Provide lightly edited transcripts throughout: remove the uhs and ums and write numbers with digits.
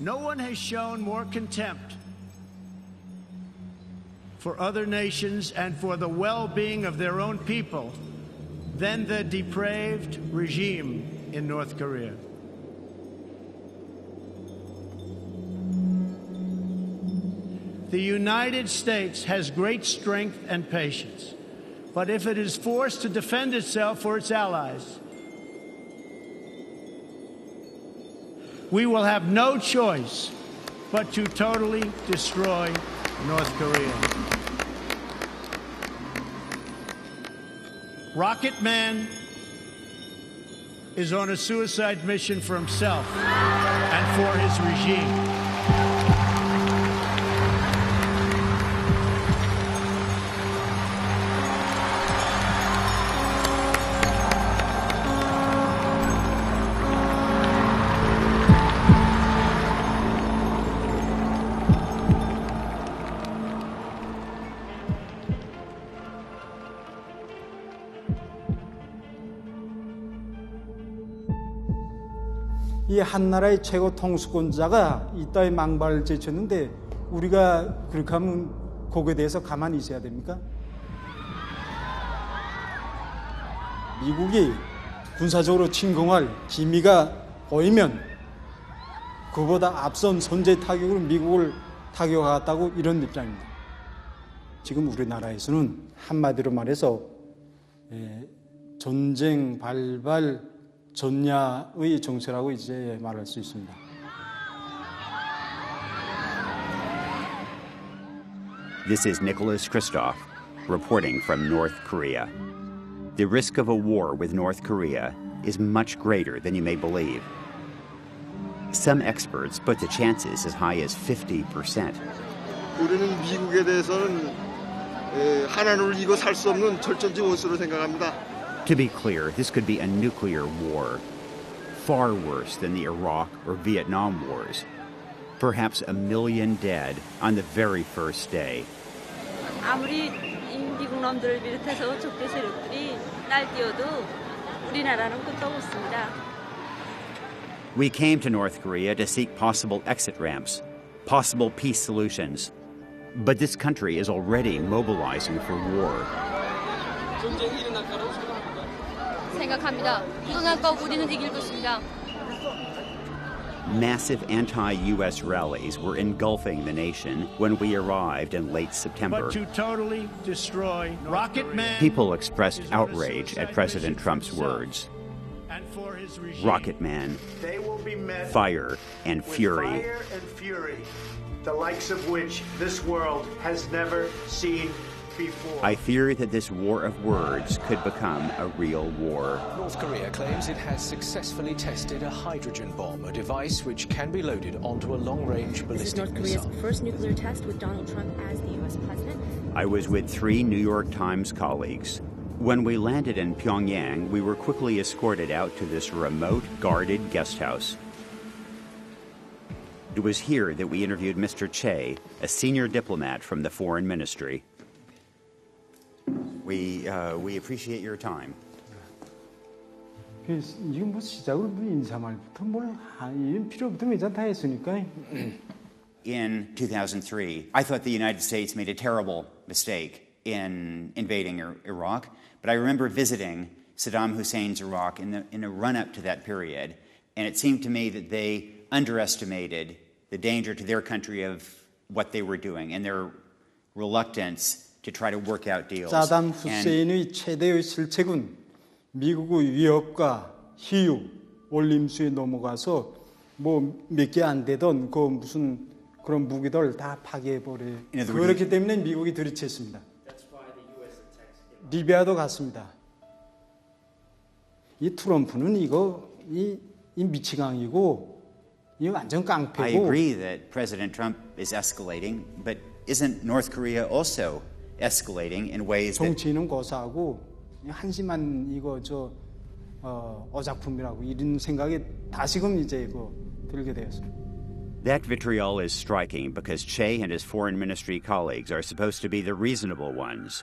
No one has shown more contempt for other nations and for the well-being of their own people than the depraved regime in North Korea. The United States has great strength and patience, but if it is forced to defend itself or its allies, we will have no choice but to totally destroy North Korea. Rocket Man is on a suicide mission for himself and for his regime. 이 한 나라의 최고 통수권자가 이따위 망발을 제쳤는데 우리가 그렇게 하면 거기에 대해서 가만히 있어야 됩니까? 미국이 군사적으로 침공할 기미가 보이면 그보다 앞선 선제 타격으로 미국을 타격하겠다고 이런 입장입니다. 지금 우리나라에서는 한마디로 말해서 전쟁 발발 전야의 정세라고 이제 말할 수 있습니다. This is Nicholas Kristof reporting from North Korea. The risk of a war with North Korea is much greater than you may believe. Some experts put the chances as high as 50%. 우리는 미국에 대해서는 하나를 이고 살 수 없는 절전지 원수로 생각합니다. To be clear, this could be a nuclear war, far worse than the Iraq or Vietnam wars. Perhaps 1 million dead on the very first day. 아무리 미국 놈들을 비롯해서 적대 세력들이 날뛰어도 우리나라는 끝도 없습니다. We came to North Korea to seek possible exit ramps, possible peace solutions. But this country is already mobilizing for war. 생각합니다. 떠날까 우리는 이길 것입니다. Massive anti-U.S. rallies were engulfing the nation when we arrived in late September. But to totally destroy Rocket Man. People expressed outrage at President Trump's words. And for his regime, Rocket Man, they will be met fire and with fury. Fire and fury, the likes of which this world has never seen before. I fear that this war of words could become a real war. North Korea claims it has successfully tested a hydrogen bomb, a device which can be loaded onto a long-range ballistic missile. This is North Korea's first nuclear test with Donald Trump as the U.S. president. I was with 3 New York Times colleagues. When we landed in Pyongyang, we were quickly escorted out to this remote, guarded guest house. It was here that we interviewed Mr. Che, a senior diplomat from the Foreign Ministry. We appreciate your time. 지금 뭐 시작으로 인사 말부터 뭘 이런 필요 없으면 이제 다 했으니까. In 2003, I thought the United States made a terrible mistake in invading Iraq, but I remember visiting Saddam Hussein's Iraq in a run-up to that period, and it seemed to me that they underestimated the danger to their country of what they were doing and their reluctance to try to work out deals. 사담 후세인의 최대의 실책은 미국의 위협과 희유, 올림수에 넘어가서 뭐 몇 개 안 되던 그 무슨 그런 무기들 다 파괴해버려요. 그렇기 때문에 미국이 들이쳤습니다. 리비아도 갔습니다. 이 트럼프는 이 미치광이고 이 완전 깡패고. I agree that President Trump is escalating, but isn't North Korea also escalating in ways that 정치인은 고사하고 한심한 이거 어작품이라고 이런 생각이 다시금 이제 들게 되었습니다. That vitriol is striking because Che and his foreign ministry colleagues are supposed to be the reasonable ones,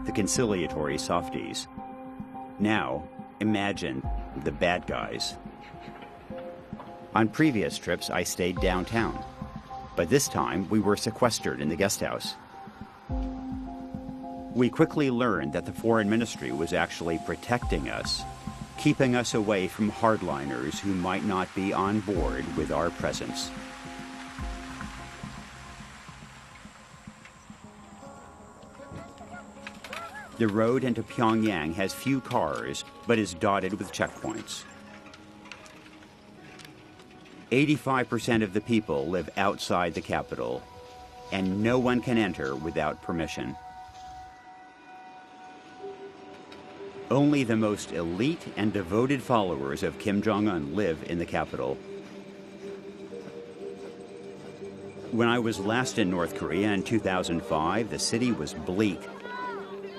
the conciliatory softies. Now, imagine the bad guys. On previous trips, I stayed downtown, but this time we were sequestered in the guest house. We quickly learned that the foreign ministry was actually protecting us, keeping us away from hardliners who might not be on board with our presence. The road into Pyongyang has few cars, but is dotted with checkpoints. 85% of the people live outside the capital, and no one can enter without permission. Only the most elite and devoted followers of Kim Jong-un live in the capital. When I was last in North Korea in 2005, the city was bleak.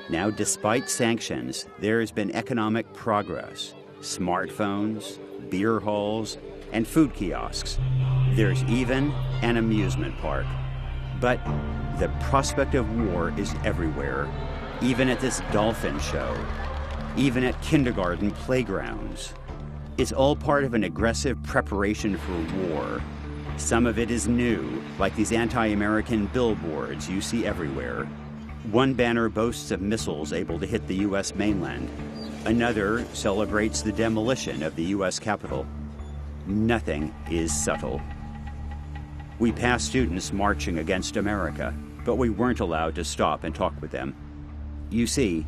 Now, despite sanctions, there has been economic progress. Smartphones, beer halls, and food kiosks. There's even an amusement park. But the prospect of war is everywhere, even at this dolphin show, even at kindergarten playgrounds. It's all part of an aggressive preparation for war. Some of it is new, like these anti-American billboards you see everywhere. One banner boasts of missiles able to hit the U.S. mainland. Another celebrates the demolition of the U.S. Capitol. Nothing is subtle. We passed students marching against America, but we weren't allowed to stop and talk with them. You see,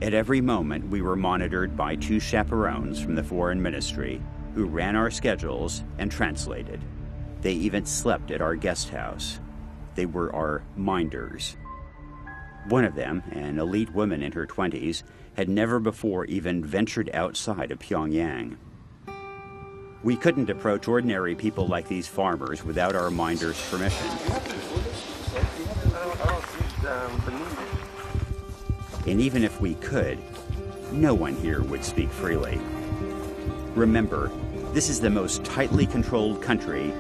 at every moment we were monitored by two chaperones from the foreign ministry who ran our schedules and translated. They even slept at our guest house. They were our minders. One of them, an elite woman in her 20s, had never before even ventured outside of Pyongyang. We couldn't approach ordinary people like these farmers without our minders' permission. And even if we could, no one here would speak freely. Remember, this is the most tightly controlled country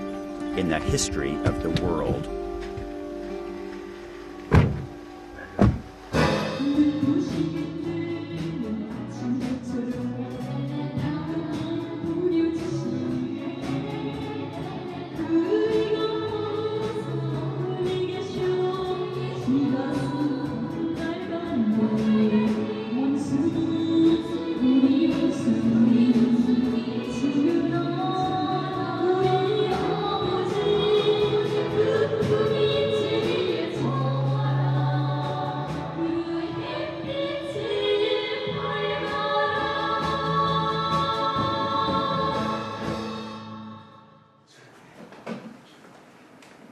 in the history of the world.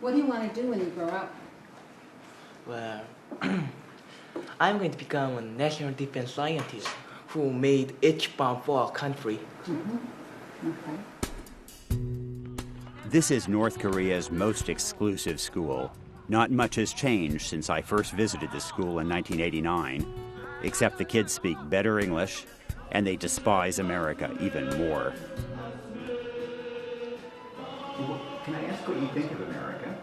What do you want to do when you grow up? Well, I'm going to become a national defense scientist who made each bomb for our country. Okay. This is North Korea's most exclusive school. Not much has changed since I first visited the school in 1989, except the kids speak better English and they despise America even more. Can I ask what you think of America?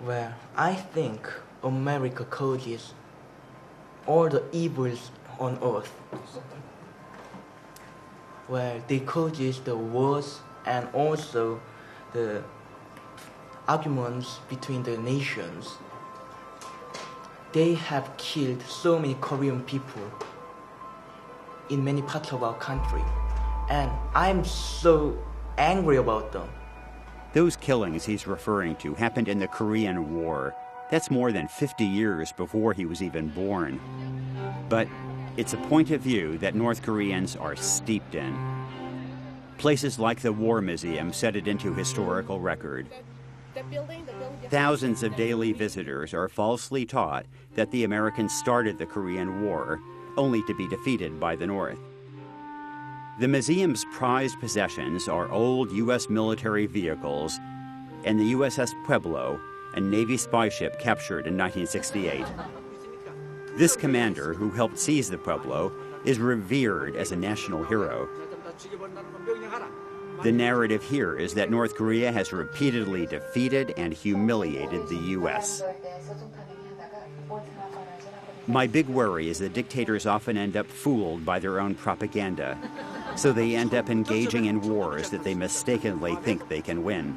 Well, I think America causes all the evils on earth. Well, they causes the wars and also the arguments between the nations. They have killed so many Korean people in many parts of our country, and I'm so angry about them. Those killings he's referring to happened in the Korean War. That's more than 50 years before he was even born. But it's a point of view that North Koreans are steeped in. Places like the War Museum set it into historical record. Thousands of daily visitors are falsely taught that the Americans started the Korean War, only to be defeated by the North. The museum's prized possessions are old U.S. military vehicles and the USS Pueblo, a Navy spy ship captured in 1968. This commander, who helped seize the Pueblo, is revered as a national hero. The narrative here is that North Korea has repeatedly defeated and humiliated the U.S. My big worry is that dictators often end up fooled by their own propaganda. So they end up engaging in wars that they mistakenly think they can win.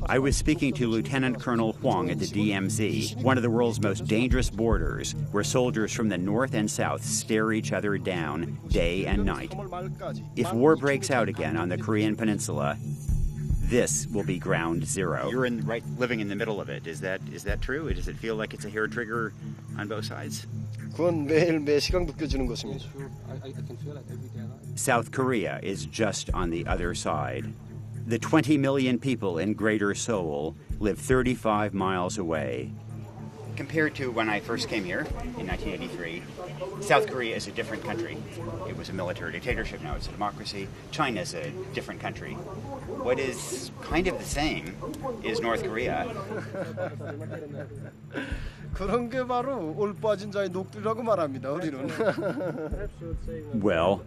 I was speaking to Lieutenant Colonel Huang at the DMZ, one of the world's most dangerous borders, where soldiers from the north and south stare each other down day and night. If war breaks out again on the Korean Peninsula, this will be ground zero. You're living in the middle of it. Is that true? Does it feel like it's a hair trigger on both sides? 그건 매일 매 시간 느껴지는 것입니다. South Korea is just on the other side. The 20 million people in Greater Seoul live 35 miles away. Compared to when I first came here in 1983, South Korea is a different country. It was a military dictatorship, now it's a democracy. China is a different country. What is kind of the same is North Korea. 그런 게 바로 올 빠진 자의 녹두라고 말합니다. 우리는. Well,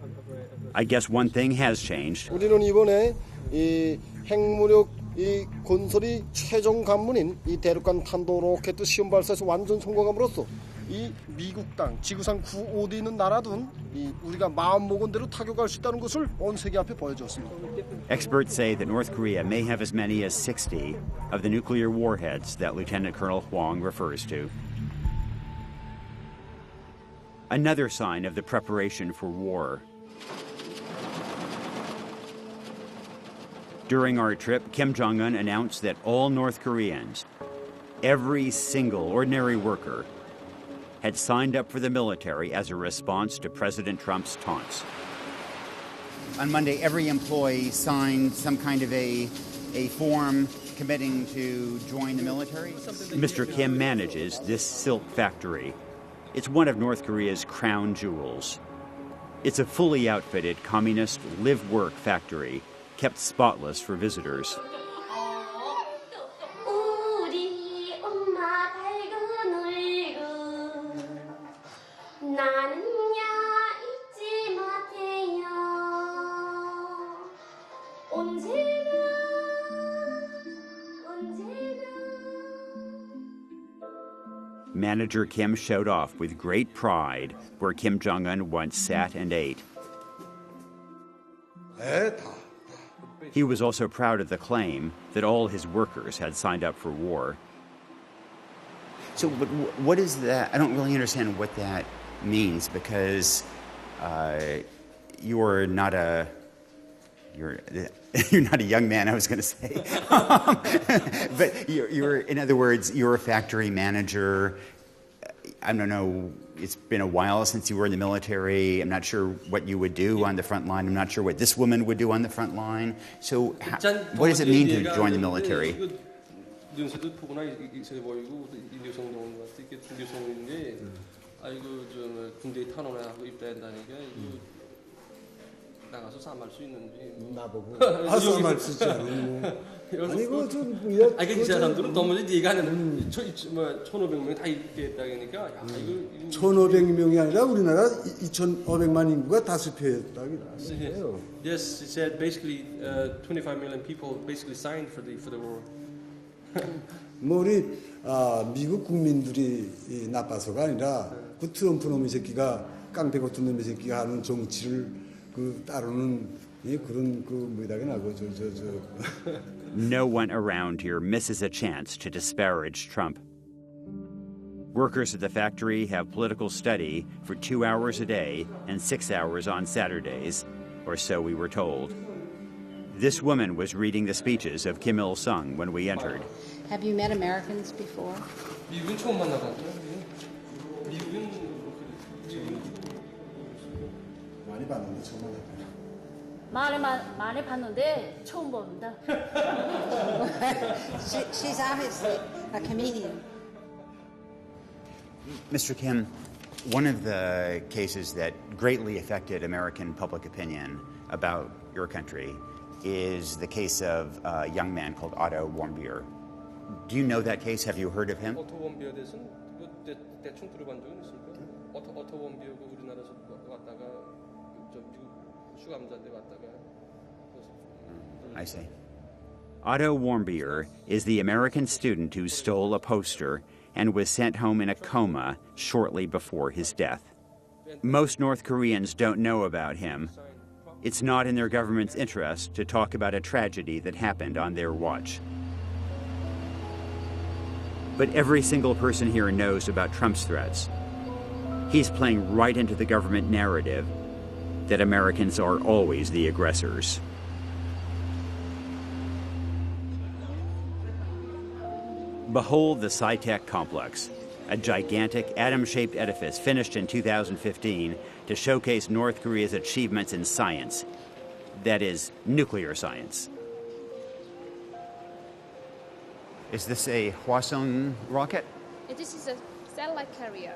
I guess one thing has changed. 우리는 이번에 이 핵무력 이 건설이 최종 관문인 이 대륙간 탄도 로켓 시험 발사에서 완전 성공함으로써 이 미국 땅 지구상 9어디 있는 나라든 이 우리가 마음 먹은 대로 타격할 수 있다는 것을 온 세계 앞에 보여줬습니다. Experts say that North Korea may have as many as 60 of the nuclear warheads that Lieutenant Colonel Huang refers to. Another sign of the preparation for war. During our trip, Kim Jong-un announced that all North Koreans, every single ordinary worker, had signed up for the military as a response to President Trump's taunts. On Monday, every employee signed some kind of a form committing to join the military. Mr. Kim manages this silk factory. It's one of North Korea's crown jewels. It's a fully outfitted communist live-work factory, kept spotless for visitors. Manager Kim showed off with great pride where Kim Jong-un once sat and ate. He was also proud of the claim that all his workers had signed up for war. So what is that? I don't really understand what that means because You're not a young man, I was going to say. But you're, in other words, you're a factory manager. I don't know, it's been a while since you were in the military. I'm not sure what you would do on the front line. I'm not sure what this woman would do on the front line. So what does it mean to join the military? 나가서 싸움할 수 있는지 나보고 싸움할 수 있지 않은 아니 그거 좀 아니 그 사람들은 도무지 네가 하는 1,500명 다 있겠다 그러니까 야 이거 1,500명이 아니라 우리나라 2,500만 인구가 다수표였다. Yes, it said basically 25 million people basically signed for the war. 뭐 우리 미국 국민들이 나빠서가 아니라 그 트럼프 놈의 새끼가 깡패 같은 놈의 새끼가 하는 정치를 그 따르는 그런 그 뭐다게 나고 No one around here misses a chance to disparage Trump. Workers at the factory have political study for 2 hours a day and 6 hours on Saturdays, or so we were told. This woman was reading the speeches of Kim Il-sung when we entered. Have you met Americans before? 미국인 처음 만나봤죠. 미국인 많이 봤는데 처음 만났어요. 많이 봤는데 처음 봅니다. She's obviously a comedian. Mr. Kim, one of the cases that greatly affected American public opinion about your country is the case of a young man called Otto Warmbier. Do you know that case? Have you heard of him? 오토 원비어에 대해서는 대충 들어본 적은 있습니까? 오토 원비어가 우리나라에서 왔다가 미국 수감자인데 왔다가 I see. Otto Warmbier is the American student who stole a poster and was sent home in a coma shortly before his death. Most North Koreans don't know about him. It's not in their government's interest to talk about a tragedy that happened on their watch. But every single person here knows about Trump's threats. He's playing right into the government narrative that Americans are always the aggressors. Behold the SciTech complex, a gigantic atom-shaped edifice finished in 2015 to showcase North Korea's achievements in science, that is, nuclear science. Is this a Hwasong rocket? This is a satellite carrier.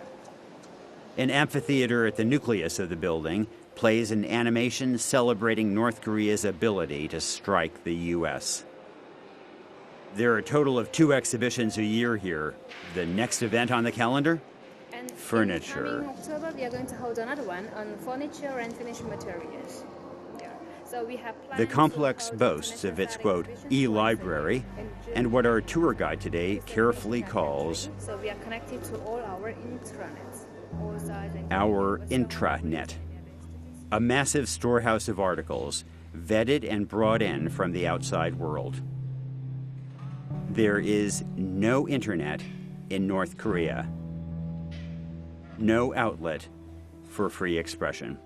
An amphitheater at the nucleus of the building plays an animation celebrating North Korea's ability to strike the U.S. There are a total of 2 exhibitions a year here. The next event on the calendar? And furniture. In October, we are going to hold another one on furniture and finished materials. Yeah. So we have The complex boasts of its, quote, e-library, and what our tour guide today carefully calls so we are connected to all our intranets. Our intranet. A massive storehouse of articles, vetted and brought in from the outside world. There is no internet in North Korea. No outlet for free expression.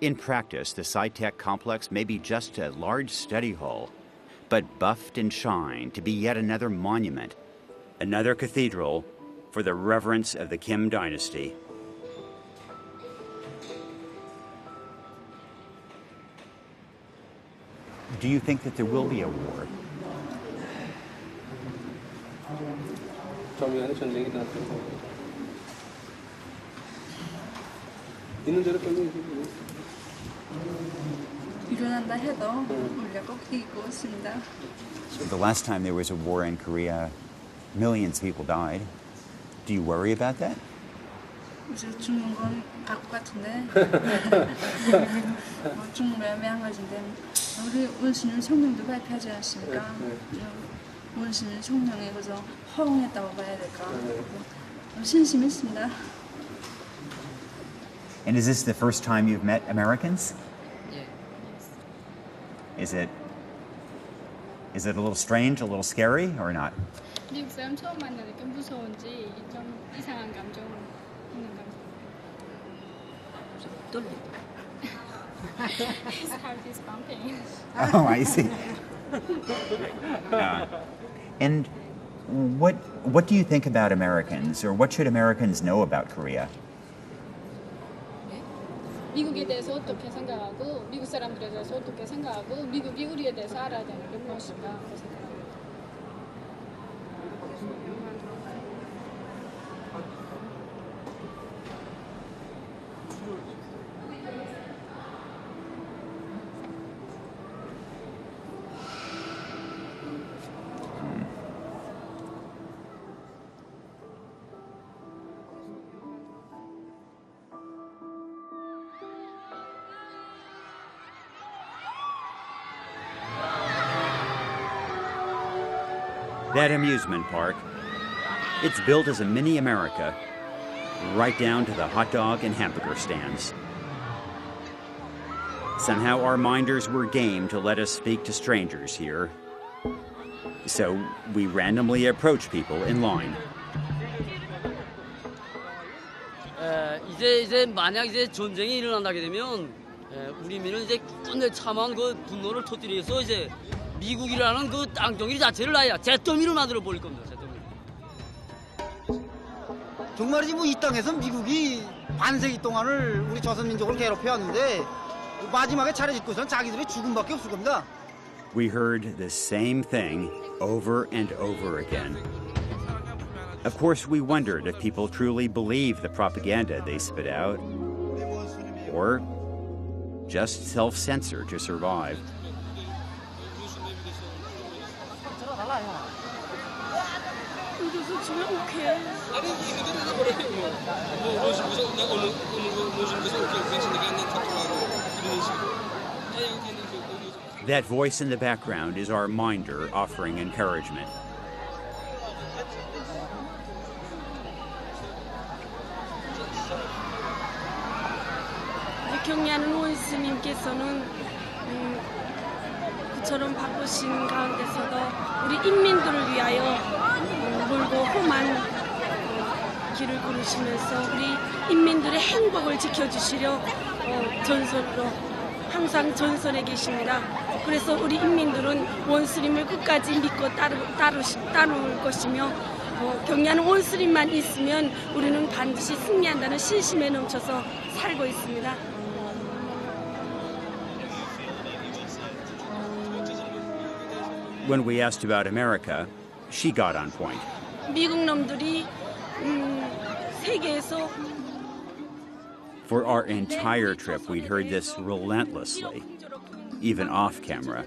In practice, the SciTech complex may be just a large study hall, but buffed and shined to be yet another monument, another cathedral for the reverence of the Kim dynasty. Do you think that there will be a war? 일어난다 해도 우리가 꼭 이기고 있습니다. The last time there was a war in Korea, millions of people died. Do you worry about that? 이제 죽는 건 알 것 같은데 죽는 거 애매한 것인데 우리 원시는 성명도 발표하지 않았습니까? 원시는 성명에 그저 허용했다고 봐야 될까? 신심이 있습니다. And is this the first time you've met Americans? Yeah. Is it a little strange, a little scary, or not? 미국 사람 처음 만나니까 무서운지 좀 이상한 감정 있는 감정. 좀 떨려. His heart is pumping. Oh, I see. And what do you think about Americans, or what should Americans know about Korea? 미국에 대해서 어떻게 생각하고 미국 사람들에 대해서 어떻게 생각하고 미국이 우리에 대해서 알아야 되는 게 무엇인가 생각합니다. That amusement park, it's built as a mini America, right down to the hot dog and hamburger stands. Somehow our minders were game to let us speak to strangers here. So we randomly approach people in line. 이제 만약 이제 전쟁이 일어난다게 되면 우리 민은 이제 끝내 참한 그 분노를 터뜨리기 위해서 이제 미국이라는 그 땅덩이 자체를 아예 잿더미를 만들어 버릴 겁니다. 잿더미. 정말이지 뭐 이 땅에서 미국이 반세기 동안을 우리 조선민족을 괴롭혀왔는데 마지막에 차려짓고선 자기들의 죽음밖에 없을 겁니다. We heard the same thing over and over again. Of course, we wondered if people truly believed the propaganda they spit out, or just self-censor to survive. 그래서 지금 오케이. 아니 이거 그대로 버려요. 뭐 무슨 어느 무슨 괜찮게 하는 카톡하고 이런 식으로. That voice in the background is our minder offering encouragement. 경례하는 원스님께서는 그처럼 바쁘신 가운데서도 우리 인민들을 위하여 멀고 험한 길을 걸으시면서 우리 인민들의 행복을 지켜주시려 전선으로 항상 전선에 계십니다. 그래서 우리 인민들은 원스님을 끝까지 믿고 따를 것이며 경례하는 원스님만 있으면 우리는 반드시 승리한다는 신심에 넘쳐서 살고 있습니다. When we asked about America, she got on point. 미국 놈들이 세계에서 For our entire trip, we'd heard this relentlessly, even off camera.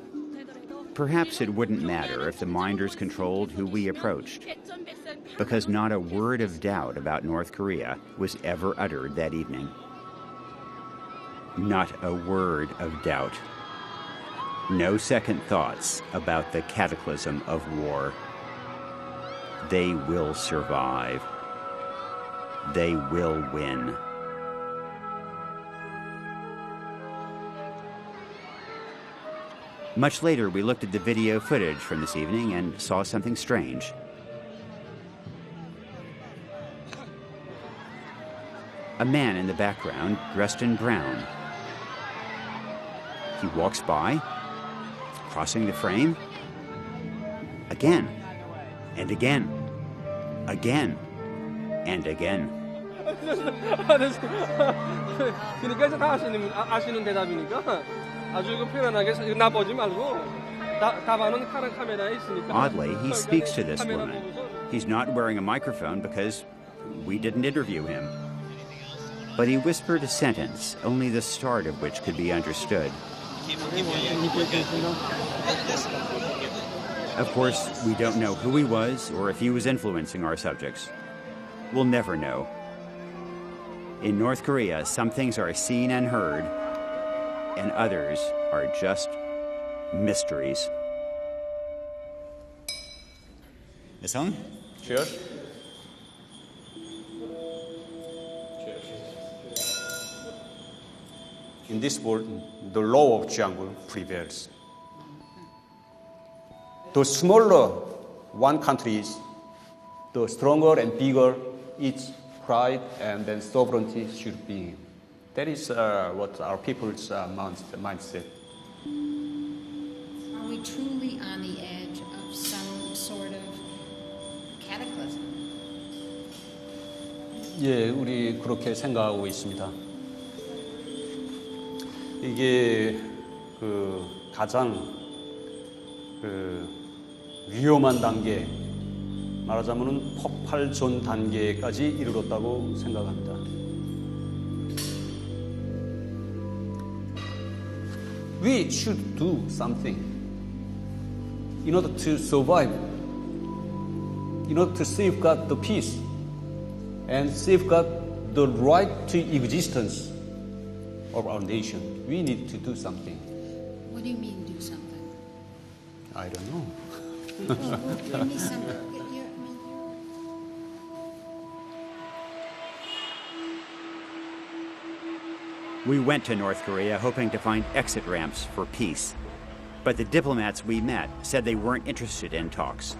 Perhaps it wouldn't matter if the minders controlled who we approached, because not a word of doubt about North Korea was ever uttered that evening. Not a word of doubt. No second thoughts about the cataclysm of war. They will survive. They will win. Much later, we looked at the video footage from this evening and saw something strange. A man in the background, dressed in brown. He walks by, crossing the frame, again, and again, again, and again. 그러니까 아시는 대답이니까 아주 편안하게 나 보지 말고 답안은 카메라에 있으니까. Oddly, he speaks to this woman. He's not wearing a microphone because we didn't interview him. But he whispered a sentence, only the start of which could be understood. Of course, we don't know who he was or if he was influencing our subjects. We'll never know. In North Korea, some things are seen and heard, and others are just mysteries. Miss Hung? Cheers. In this world, the law of jungle prevails. The smaller one country is, the stronger and bigger its pride and then sovereignty should be. That is what our people's mindset. Are we truly on the edge of some sort of cataclysm? 예, 우리 그렇게 생각하고 있습니다. 이게 가장 위험한 단계, 말하자면은 폭발 전 단계까지 이르렀다고 생각합니다. We should do something in order to survive, in order to safeguard the peace and safeguard the right to existence of our nation. We need to do something. What do you mean, do something? I don't know. Give me some. We went to North Korea hoping to find exit ramps for peace. But the diplomats we met said they weren't interested in talks.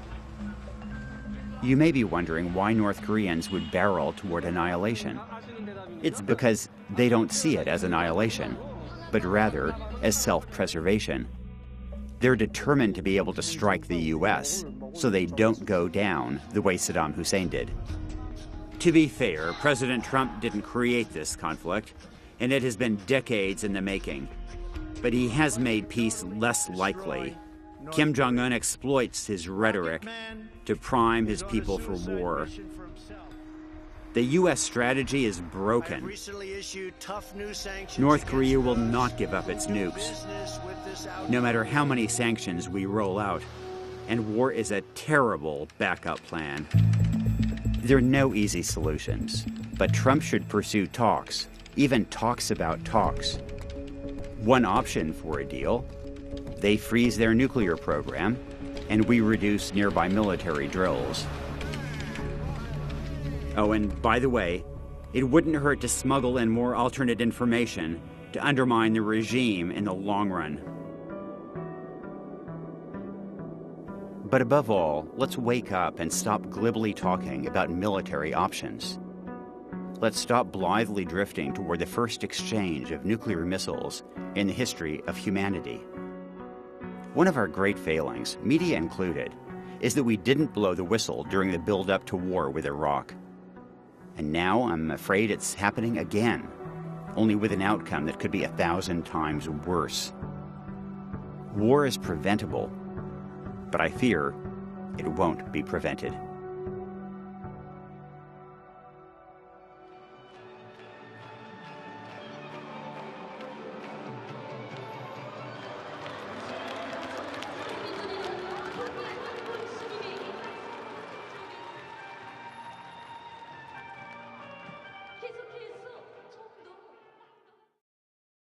You may be wondering why North Koreans would barrel toward annihilation. It's because they don't see it as annihilation, but rather as self-preservation. They're determined to be able to strike the U.S. so they don't go down the way Saddam Hussein did. To be fair, President Trump didn't create this conflict, and it has been decades in the making. But he has made peace less likely. Kim Jong-un exploits his rhetoric to prime his people for war. The U.S. strategy is broken. North Korea will not give up its nukes, no matter how many sanctions we roll out. and war is a terrible backup plan. There are no easy solutions, but Trump should pursue talks, even talks about talks. One option for a deal: they freeze their nuclear program, and we reduce nearby military drills. Oh, and by the way, it wouldn't hurt to smuggle in more alternate information to undermine the regime in the long run. But above all, let's wake up and stop glibly talking about military options. Let's stop blithely drifting toward the first exchange of nuclear missiles in the history of humanity. One of our great failings, media included, is that we didn't blow the whistle during the build-up to war with Iraq. And now I'm afraid it's happening again, only with an outcome that could be 1,000 times worse. War is preventable, but I fear it won't be prevented.